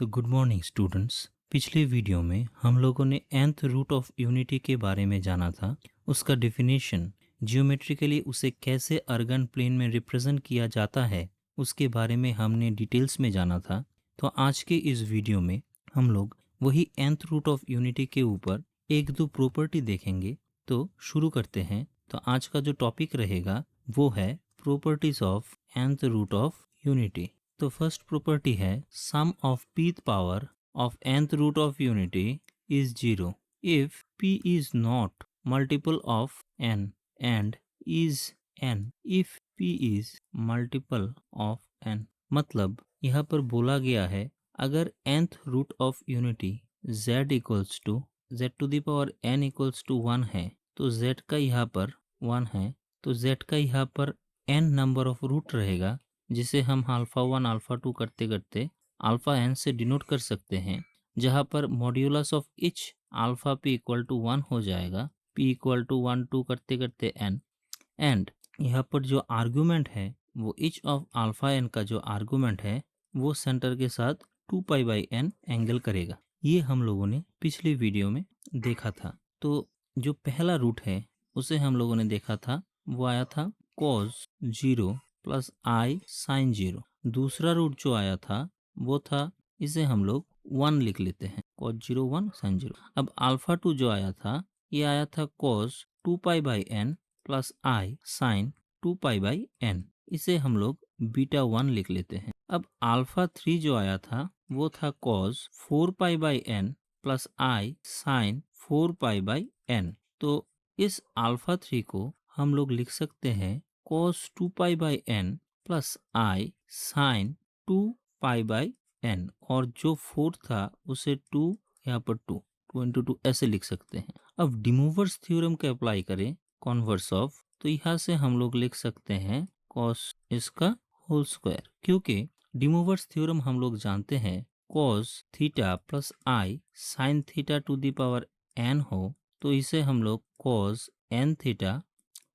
तो good morning students. पिछले video में हम लोगों ने nth रूट ऑफ यूनिटी के बारे में जाना था, उसका डेफिनेशन, जियोमेट्रिकली उसे कैसे अर्गन प्लेन में रिप्रेजेंट किया जाता है उसके बारे में हमने डिटेल्स में जाना था। तो आज के इस वीडियो में हम लोग वही nth रूट ऑफ यूनिटी के ऊपर एक दो प्रॉपर्टी देखेंगे। तो शुरू करते हैं। तो आज का जो टॉपिक रहेगा वो है properties of nth root of unity. तो फर्स्ट प्रॉपर्टी है sum of pth power of nth root of unity is 0 if p is not multiple of n and is n if p is multiple of n। मतलब यहाँ पर बोला गया है अगर nth root of unity z equals to z to the power n equals to 1 है तो z का यहाँ पर 1 है, तो z का यहाँ पर n नंबर ऑफ रूट रहेगा जिसे हम अल्फा 1 अल्फा 2 करते करते अल्फा n से डिनोट कर सकते हैं, जहाँ पर modulus of each alpha p equal to 1 हो जाएगा, p इक्वल टू 1 2 करते करते n। एंड यहाँ पर जो आर्गुमेंट है वो इच ऑफ अल्फा n का जो आर्गुमेंट है वो सेंटर के साथ 2 पाई बाई n एंगल करेगा। ये हम लोगों ने पिछले वीडियो में देखा था। तो जो पहला रूट है उसे हम लोगों ने देखा था, वो आया था cos 0 प्लस आई साइन 0। दूसरा रूट जो आया था वो था, इसे हम लोग 1 लिख लेते हैं, cos 0 1 साइन 0। अब अल्फा 2 जो आया था ये आया था cos 2 pi by n plus I sine 2 pi by n, इसे हम लोग बीटा 1 लिख लेते हैं। अब अल्फा 3 जो आया था वो था cos 4 pi by n plus I sine 4 pi by n। तो इस अल्फा 3 को हम लोग लिख सकते हैं cos 2 pi by n plus I sine 2 pi by n, और जो 4 था उसे 2 यहाँ पर 2 इंटू 2 ऐसे लिख सकते हैं। अब डिमूवर्स थ्योरम के अप्लाई करें कॉन्वर्स ऑफ, तो यहाँ से हम लोग लिख सकते हैं cos इसका होल स्क्वायर, क्योंकि डिमूवर्स थ्योरम हम लोग जानते हैं cos theta plus I sine theta to the power n हो, तो इसे हम लोग cos n थीटा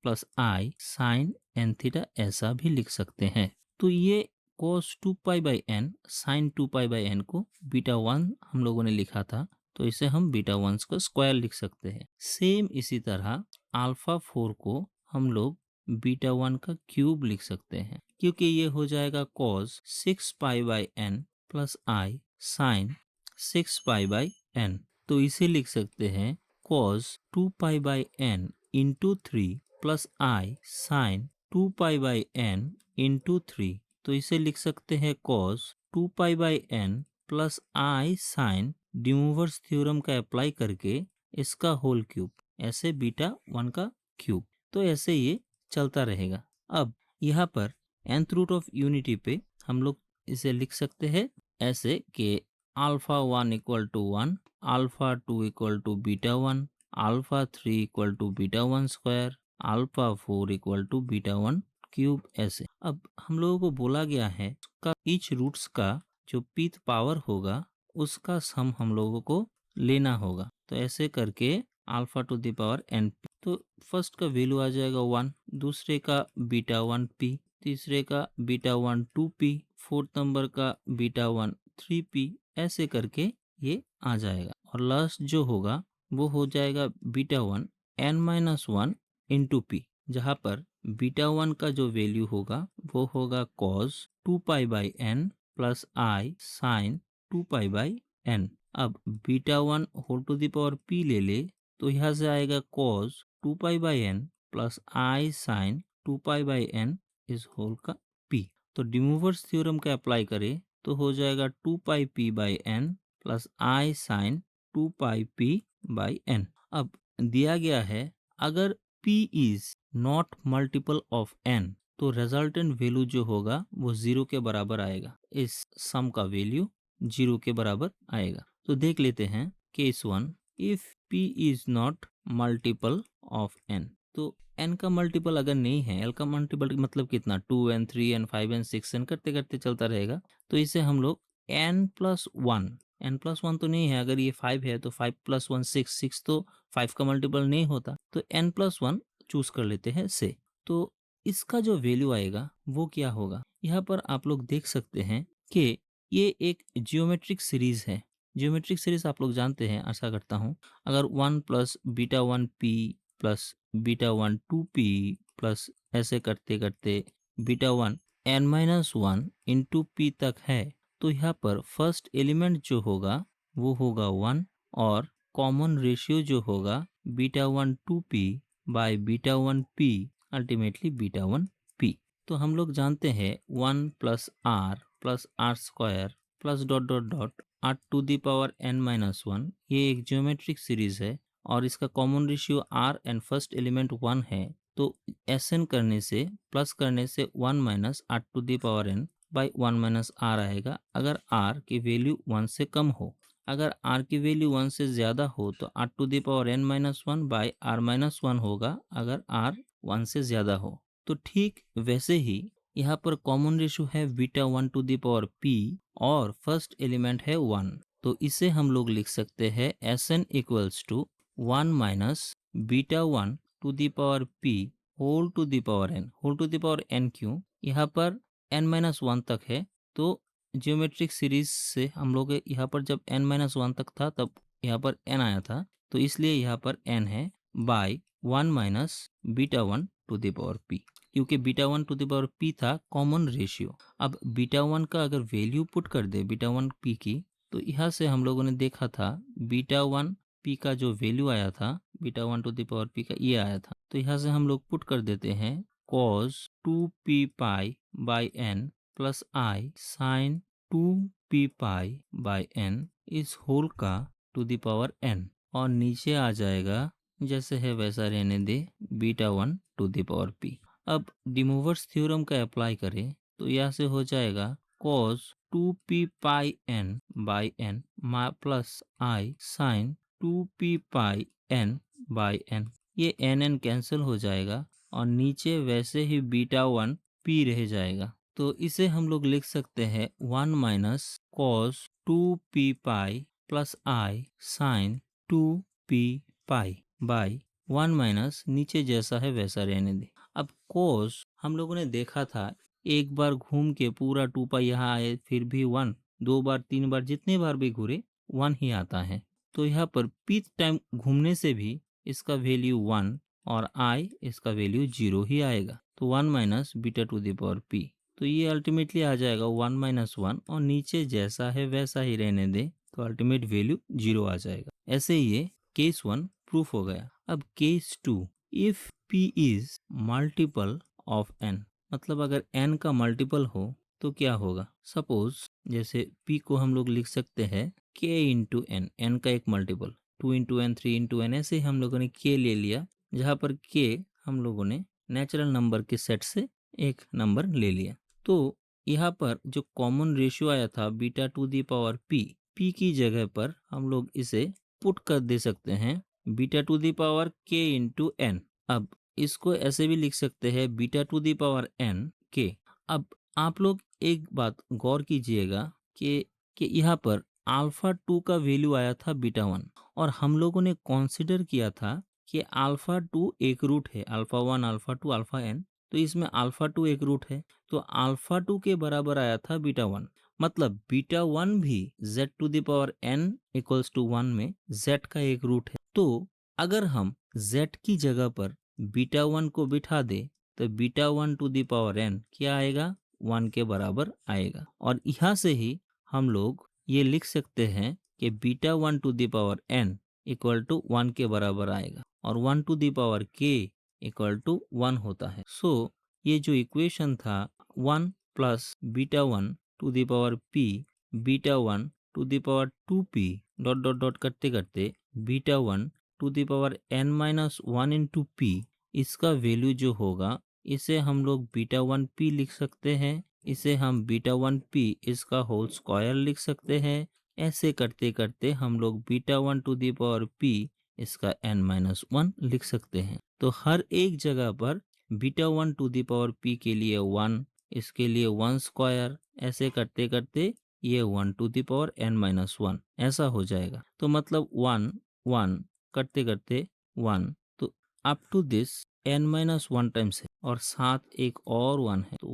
प्लस आई साइन एन थीटा ऐसा भी लिख सकते हैं। तो ये cos 2 pi by n sine 2 pi by n को बीटा 1 हम लोगों ने लिखा था, तो इसे हम बीटा 1 का स्क्वायर लिख सकते हैं। सेम इसी तरह अल्फा 4 को हम लोग बीटा 1 का क्यूब लिख सकते हैं, क्योंकि ये हो जाएगा cos 6 pi by n plus I sine 6 pi by n। तो इसे लिख सकते हैं cos 2 pi by n into 3 plus I sine 2 pi by n into 3। तो इसे लिख सकते हैं cos 2 pi by n plus I sine De Moivre's theorem का अप्लाई करके इसका होल क्यूब, ऐसे बीटा 1 का क्यूब। तो ऐसे ये चलता रहेगा। अब यहाँ पर nth रूट ऑफ यूनिटी पे हम लोग इसे लिख सकते हैं ऐसे कि alpha 1 equal to 1, alpha 2 equal to beta 1, alpha 3 equal to beta 1 square, alpha 4 equal to beta 1 cube ऐसे। अब हम लोगों को बोला गया है का ईच रूट्स का जो pth पावर होगा उसका सम हम लोगों को लेना होगा। तो ऐसे करके alpha two the power n, तो फर्स्ट का वैल्यू आ जाएगा 1, दूसरे का बीटा 1 p, तीसरे का बीटा 1 2 p, फोर्थ नंबर का बीटा 1 3 p, ऐसे करके ये आ जाएगा। और लास्ट जो होगा वो हो जाएगा beta 1 n minus 1 into p, जहाँ पर बीटा 1 का जो वैल्यू होगा वो होगा cos 2 pi by n plus I sine 2 pi by n। अब beta 1 whole to the power p ले ले, तो यहाँ से आएगा cos 2 pi by n plus I sine 2 pi by n इस होल का p। तो डिमूवर्स थ्योरम का अप्लाई करें तो हो जाएगा 2 pi p by n plus I sine 2 pi p by n। अब दिया गया है अगर p is not multiple of n, तो रिजल्टेंट वैल्यू जो होगा वो 0 के बराबर आएगा। इस सम का वैल्यू 0 के बराबर आएगा। तो देख लेते हैं case 1, if p is not multiple of n। तो n का मल्टीपल अगर नहीं है, l का मल्टीपल मतलब कितना 2n 3n 5n 6n करते करते चलता रहेगा, तो इसे हम लोग n प्लस 1, n प्लस 1 तो नहीं है, अगर ये 5 है तो 5 प्लस 1 6, 6 तो 5 का मल्टीपल नहीं होता, तो n प्लस 1 चूज कर लेते हैं से। तो इसका जो वैल्यू आएगा वो क्या होगा, यहाँ पर आप लोग देख सकते हैं कि ये एक जियोमेट्रिक सीरीज है। जियोमेट्रिक सीरीज आप लोग जानते हैं, आशा करता हूँ। अगर 1 plus beta 1 p plus beta 1 2 p plus ऐसे करते करते beta 1 n minus 1 into p तक है, तो यहाँ पर फर्स्ट एलिमेंट जो होगा वो होगा 1 और कॉमन रेशियो जो होगा beta 1 2 P by beta 1 P, ultimately beta 1 P. तो हम लोग जानते हैं 1 plus R square plus dot dot dot R to the power N minus 1, ये एक ज्योमेट्रिक सीरीज है और इसका common ratio R and first element 1 है। तो एस एन करने से प्लस करने से 1 minus R to the power N by 1 minus R आएगा, अगर आर की वैल्यू 1 से कम हो। अगर आर की वैल्यू 1 से ज़्यादा हो तो R to the power N minus 1 by R minus 1 होगा, अगर आर 1 से ज़्यादा हो। तो ठीक वैसे ही यहाँ पर कॉमन रेशियो है beta 1 to the power P और फर्स्ट एलिमेंट है 1, तो इसे हम लोग लिख सकते हैं S N equals to 1 minus beta 1 to the power P whole to the power N. Whole to the power N क्यों? यहाँ पर एन माइनस 1 तक है, तो जियोमेट्रिक सीरीज से हम लोग यहाँ पर जब एन माइनस 1 तक था तब यहाँ पर एन आया था, तो इसलिए यहाँ पर एन है by 1 minus beta 1 to the power P, क्योंकि beta 1 to the power P था कॉमन रेशियो। अब बीटा 1 का अगर वैल्यू पुट कर दे बीटा 1 पी की, तो यहाँ से हम लोगों ने देखा था बीटा 1 पी का जो वैल्यू आया था beta 1 to the power P का ये आया था। तो यहाँ से हम लोग पुट कर देते हैं cos 2 P pi by N plus I sine 2 P pi by N इस होल का टू द पावर एन, और नीचे आ जाएगा जैसे है वैसा रहने दे beta 1 to the power P. अब डिमूवर्स थ्योरम का अप्लाई करें तो यहाँ से हो जाएगा cos 2 P pi N by N plus I sine 2 P pi N by N, ये एन एन कैंसिल हो जाएगा और नीचे वैसे ही बीटा 1 पी रह जाएगा। तो इसे हम लोग लिख सकते हैं 1 minus cos 2 P pi plus I sine 2 P pi by 1 minus नीचे जैसा है वैसा रहने दे। अब कोस हम लोगों ने देखा था एक बार घूम के पूरा 2 पाई यहाँ आए फिर भी 1, 2 बार 3 बार जितने बार भी घूरे 1 ही आता है। तो यहाँ पर पी टाइम घूमने से भी इसका वैल्यू 1 और आई इसका वैल्यू 0 ही आएगा। तो 1 minus beta to the power P, तो ये अल्टीमेटली आ जाएगा 1 माइनस 1 और नीचे जैसा है वैसा ही रहने दे, तो अल्टीमेट वैल्यू 0 आ जाएगा। ऐसे ये केस 1 प्रूफ हो गया। अब case 2, if p is multiple of n, मतलब अगर n का मल्टीपल हो तो क्या होगा। सपोज जैसे p को हम लोग लिख सकते हैं k इंटू एन, n का एक multiple 2 into N 3 into N, ऐसे हम लोगों ने k ले लिया, जहाँ पर k हम लोगों ने नेचुरल नंबर के सेट से एक नंबर ले लिया। तो यहाँ पर जो कॉमन रेशियो आया था beta to the power p की जगह पर हम लोग इसे पुट कर दे सकते हैं beta to the power k into N. अब इसको ऐसे भी लिख सकते हैं beta to the power N के। अब आप लोग एक बात गौर कीजिएगा कि यहाँ पर अल्फा 2 का वैल्यू आया था बीटा 1 और हम लोगों ने कंसीडर किया था कि अल्फा 2 एक रूट है, अल्फा 1 अल्फा 2 अल्फा एन, तो इसमें अल्फा 2 एक रूट है, तो अल्फा 2 के बराबर आया था बीटा 1, मतलब बीटा 1 भी z to the power n equals to 1 में z का एक रूट है। तो अगर हम z की जगह पर बीटा 1 को बिठा दे तो beta 1 to the power n क्या आएगा, 1 के बराबर आएगा। और यहाँ से ही हम लोग ये लिख सकते हैं कि beta 1 to the power n equal to 1 के बराबर आएगा और 1 to the power k equal to 1 होता है। सो ये जो इक्वेशन था 1 plus beta 1 to the power p beta 1 to the power 2p dot dot dot करते करते beta 1 to the power n minus 1 into p, इसका वैल्यू जो होगा इसे हम लोग बीटा 1 p लिख सकते हैं, इसे हम बीटा 1 p इसका होल स्क्वायर लिख सकते हैं। ऐसे करते करते हम लोग beta 1 to the power p इसका n माइनस 1 लिख सकते हैं। तो हर एक जगह पर beta 1 to the power p के लिए 1, इसके लिए 1 स्क्वायर, ऐसे करते करते ये 1 to the power n minus 1 ऐसा हो जाएगा। तो मतलब 1 1 करते करते 1, तो up to this n-1 times है और साथ एक और 1 है, तो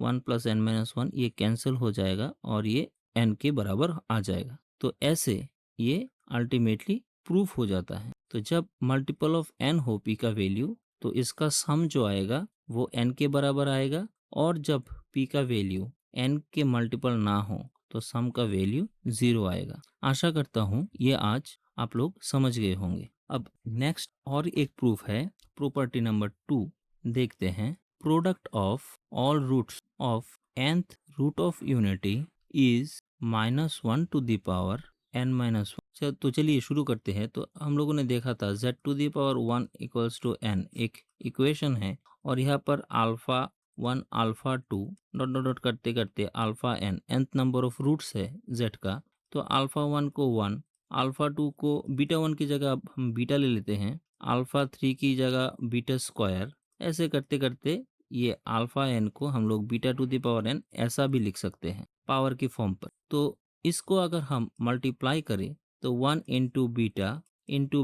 1 प्लस n-1 ये कैंसिल हो जाएगा और ये n के बराबर आ जाएगा। तो ऐसे ये अल्टीमेटली प्रूफ हो जाता है। तो जब मल्टीपल ऑफ n हो p का वैल्यू, तो इसका सम जो आएगा वो n के बराबर आएगा, और जब p का वैल्यू n के मल्टीपल ना हो तो सम का वैल्यू 0 आएगा। आशा करता हूँ ये आज आप लोग समझ गए होंगे। अब नेक्स्ट और एक प्रूफ है, प्रॉपर्टी नंबर 2 देखते हैं। Product of all roots of nth root of unity is -1 to the power n-1। तो चलिए शुरू करते हैं। तो हम लोगों ने देखा था z to the power 1 equals to n एक इक्वेशन है, और यहाँ पर alpha 1 alpha 2 dot dot dot करते करते alpha n nth number of roots है z का। तो अल्फा 1 को 1, अल्फा 2 को बीटा 1 की जगह अब हम बीटा ले लेते हैं, अल्फा 3 की जगह बीटा स्क्वायर, ऐसे करते करते ये अल्फा n को हम लोग beta to the power n ऐसा भी लिख सकते हैं पावर की फॉर्म पर। तो इसको अगर हम मल्टीप्लाई करें तो 1 into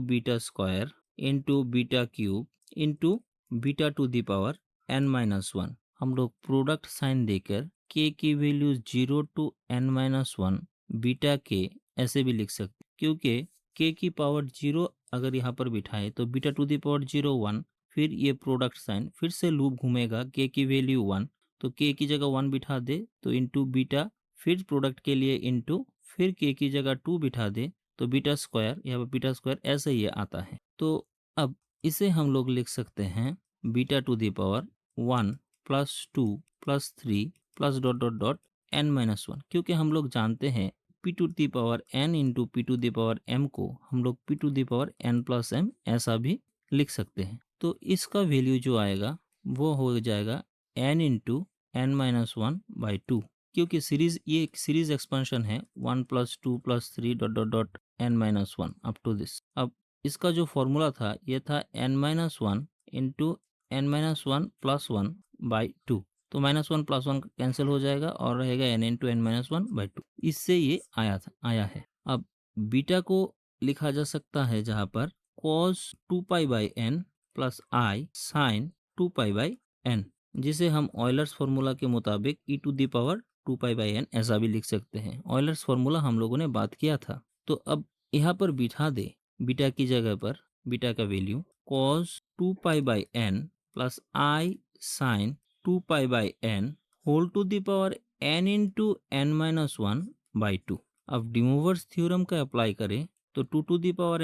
beta square into beta cube into beta to the power n-1, हम लोग प्रोडक्ट साइन देकर k की value 0 to n-1 beta k ऐसे भी लिख सकते, क्योंकि k की पावर 0 अगर यहाँ पर बिठाए तो बीटा टू द पावर 0 1, फिर ये प्रोडक्ट साइन फिर से लूप घूमेगा, k की वैल्यू 1, तो k की जगह 1 बिठा दे तो इंटू बीटा, फिर प्रोडक्ट के लिए इंटू, फिर k की जगह 2 बिठा दे तो बीटा स्क्वायर, यहाँ पर बीटा स्क्वायर ऐसे ही आता है। तो अब इसे हम लोग लिख सकते हैं beta to the power 1 plus 2 plus 3 plus dot dot dot n-1, क्योंकि हम लोग जानते हैं p to the power n into p to the power m को हम लोग p to the power n plus m ऐसा भी लिख सकते हैं। तो इसका वैल्यू जो आएगा वो हो जाएगा n इंटू n-1 बाई 2, क्योंकि सीरीज ये एक सीरीज एक्सपेंशन है 1 plus 2 plus 3 dot dot dot n-1 up to this. अब इसका जो फॉर्मूला था ये था n-1 into n-1 plus 1 by 2, तो -1 प्लस 1 कैंसिल हो जाएगा और रहेगा n इंटू n-1 बाई 2। इससे ये आया है। अब बीटा को लिखा जा सकता है जहाँ पर cos 2 pi by n plus I sine 2 pi by n, जिसे हम ऑयलर्स फार्मूला के मुताबिक e to the power 2 pi by n ऐसा भी लिख सकते हैं। ऑयलर्स फार्मूला हम लोगों ने बात किया था। तो अब यहाँ पर बिठा दे बीटा की जगह पर बीटा का value cos 2 pi by n plus I sine 2 pi by n whole to the power n into n-1 by 2। अब डिमोवर्स थ्योरम का अप्लाई करें तो 2 टू द पावर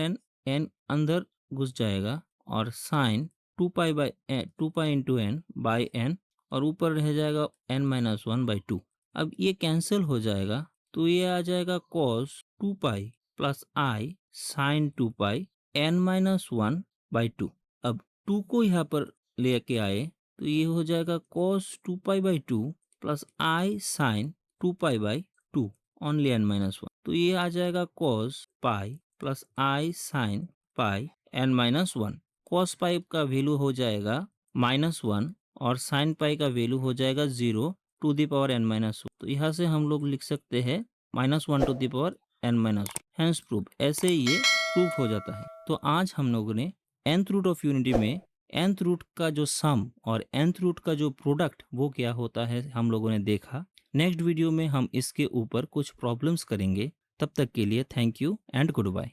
n अंदर घुस जाएगा और sine 2 pi into n by n, और ऊपर रह जाएगा n-1 बाई 2। अब ये कैंसिल हो जाएगा तो ये आ जाएगा cos 2 pi plus I sine 2 pi n-1 by 2। अब 2 को यहाँ पर लेके आए तो ये हो जाएगा cos 2 pi by 2 plus I sine 2 pi by 2 only n-1, तो ये आ जाएगा cos पाई प्लस आई sine pi n-1। cos pi का वैल्यू हो जाएगा -1 और साइन पाई का वैल्यू हो जाएगा 0 टू द पावर n-1। तो यहाँ से हम लोग लिख सकते हैं -1 to the power n-1, hence proof. ऐसे ये प्रूफ हो जाता है। तो आज हम लोगों ने nth रूट ऑफ यूनिटी में nth रूट का जो सम और nth रूट का जो प्रोडक्ट वो क्या होता है हम लोगों ने देखा। नेक्स्ट वीडियो में हम इसके ऊपर कुछ प्रॉब्लम्स करेंगे। तब तक के लिए thank you and good bye.